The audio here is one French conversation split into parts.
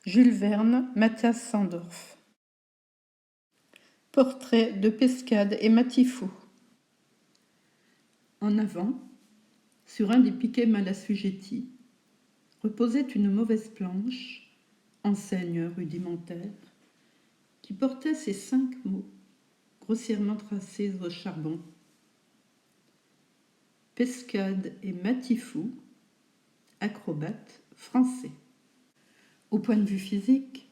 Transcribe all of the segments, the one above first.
Jules Verne, Mathias Sandorf. Portrait de Pescade et Matifou. En avant, sur un des piquets mal assujettis, reposait une mauvaise planche, enseigne rudimentaire, qui portait ces 5 mots, grossièrement tracés au charbon. Pescade et Matifou, acrobates français. Au point de vue physique,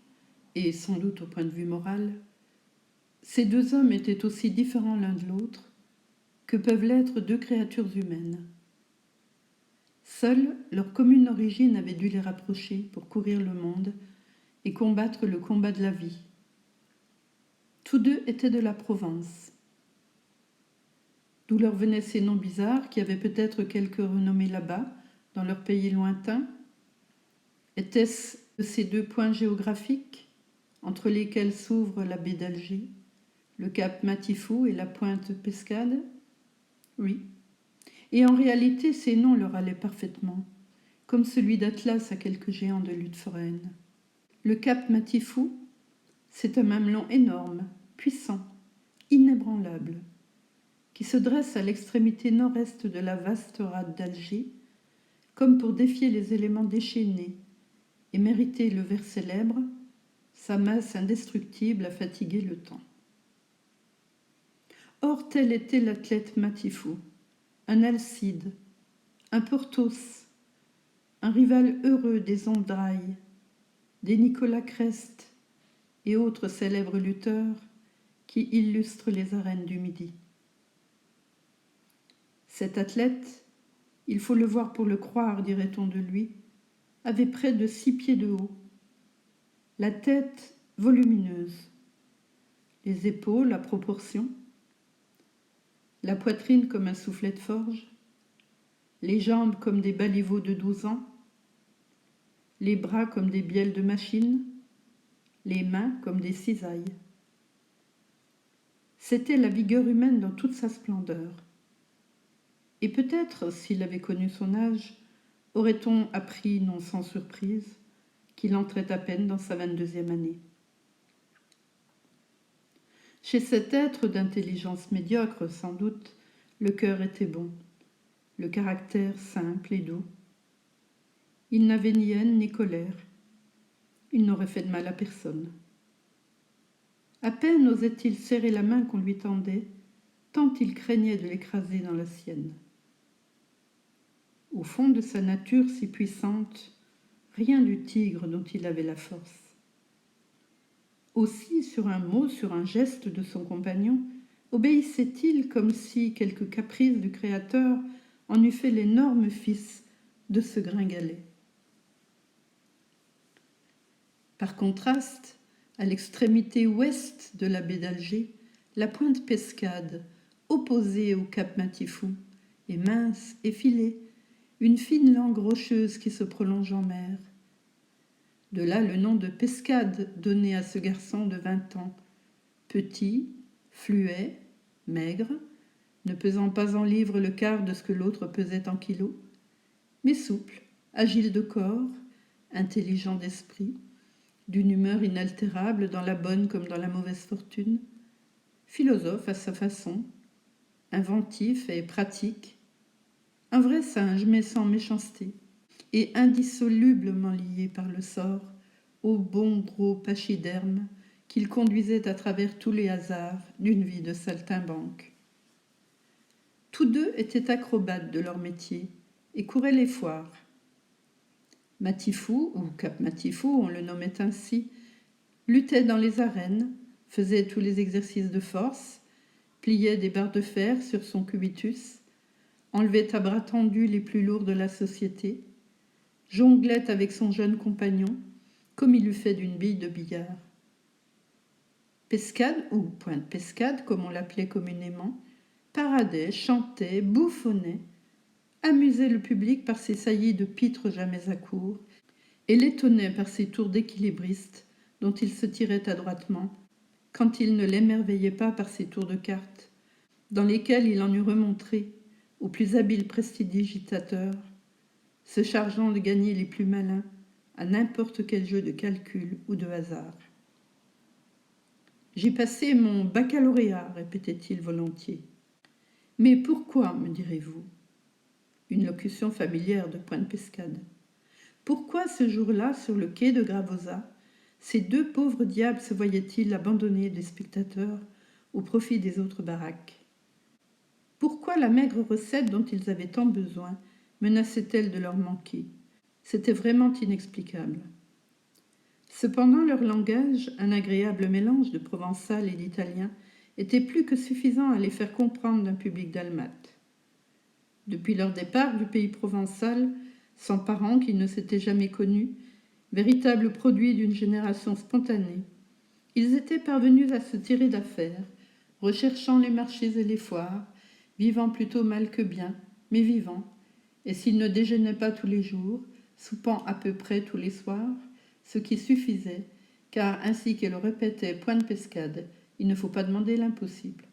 et sans doute au point de vue moral, ces 2 hommes étaient aussi différents l'un de l'autre que peuvent l'être 2 créatures humaines. Seule leur commune origine avait dû les rapprocher pour courir le monde et combattre le combat de la vie. Tous 2 étaient de la Provence. D'où leur venaient ces noms bizarres qui avaient peut-être quelque renommée là-bas, dans leur pays lointain? Étaient-ce ces 2 points géographiques entre lesquels s'ouvre la baie d'Alger, le cap Matifou et la pointe Pescade? Oui. Et en réalité, ces noms leur allaient parfaitement, comme celui d'Atlas à quelques géants de lutte foraine. Le cap Matifou, c'est un mamelon énorme, puissant, inébranlable, qui se dresse à l'extrémité nord-est de la vaste rade d'Alger, comme pour défier les éléments déchaînés et mériter le vers célèbre, sa masse indestructible a fatigué le temps. Or, tel était l'athlète Matifou, un Alcide, un Porthos, un rival heureux des Ondrailles, des Nicolas Crest et autres célèbres lutteurs qui illustrent les arènes du Midi. Cet athlète, il faut le voir pour le croire, dirait-on de lui, avait près de 6 pieds de haut, la tête volumineuse, les épaules à proportion, la poitrine comme un soufflet de forge, les jambes comme des baliveaux de 12 ans, les bras comme des bielles de machine, les mains comme des cisailles. C'était la vigueur humaine dans toute sa splendeur. Et peut-être, s'il avait connu son âge, aurait-on appris, non sans surprise, qu'il entrait à peine dans sa 22e année. Chez cet être d'intelligence médiocre, sans doute, le cœur était bon, le caractère simple et doux. Il n'avait ni haine ni colère. Il n'aurait fait de mal à personne. À peine osait-il serrer la main qu'on lui tendait, tant il craignait de l'écraser dans la sienne. Au fond de sa nature si puissante, rien du tigre dont il avait la force. Aussi, sur un mot, sur un geste de son compagnon, obéissait-il comme si quelque caprice du Créateur en eût fait l'énorme fils de ce gringalet. Par contraste, à l'extrémité ouest de la baie d'Alger, la pointe Pescade, opposée au cap Matifou, est mince, effilée, une fine langue rocheuse qui se prolonge en mer. De là le nom de Pescade donné à ce garçon de 20 ans, petit, fluet, maigre, ne pesant pas en livres le quart de ce que l'autre pesait en kilos, mais souple, agile de corps, intelligent d'esprit, d'une humeur inaltérable dans la bonne comme dans la mauvaise fortune, philosophe à sa façon, inventif et pratique, un vrai singe mais sans méchanceté, et indissolublement lié par le sort au bon gros pachyderme qu'il conduisait à travers tous les hasards d'une vie de saltimbanque. Tous 2 étaient acrobates de leur métier et couraient les foires. Matifou, ou Cap Matifou, on le nommait ainsi, luttait dans les arènes, faisait tous les exercices de force, pliait des barres de fer sur son cubitus, enlevait à bras tendus les plus lourds de la société, jonglait avec son jeune compagnon, comme il eût fait d'une bille de billard. Pescade, ou pointe Pescade, comme on l'appelait communément, paradait, chantait, bouffonnait, amusait le public par ses saillies de pitre jamais à court, et l'étonnait par ses tours d'équilibriste dont il se tirait adroitement, quand il ne l'émerveillait pas par ses tours de cartes, dans lesquels il en eût remontré, aux plus habiles prestidigitateurs, se chargeant de gagner les plus malins, à n'importe quel jeu de calcul ou de hasard. J'ai passé mon baccalauréat, répétait-il volontiers. Mais pourquoi, me direz-vous? Une locution familière de Pointe-Pescade. Pourquoi ce jour-là, sur le quai de Gravosa, ces deux pauvres diables se voyaient-ils abandonnés des spectateurs au profit des autres baraques? Pourquoi la maigre recette dont ils avaient tant besoin menaçait-elle de leur manquer? C'était vraiment inexplicable. Cependant, leur langage, un agréable mélange de provençal et d'italien, était plus que suffisant à les faire comprendre d'un public dalmate. Depuis leur départ du pays provençal, sans parents qu'ils ne s'étaient jamais connus, véritables produits d'une génération spontanée, ils étaient parvenus à se tirer d'affaire, recherchant les marchés et les foires, vivant plutôt mal que bien, mais vivant, et s'ils ne déjeunaient pas tous les jours, soupant à peu près tous les soirs, ce qui suffisait, car ainsi que le répétait Pointe-Pescade, il ne faut pas demander l'impossible.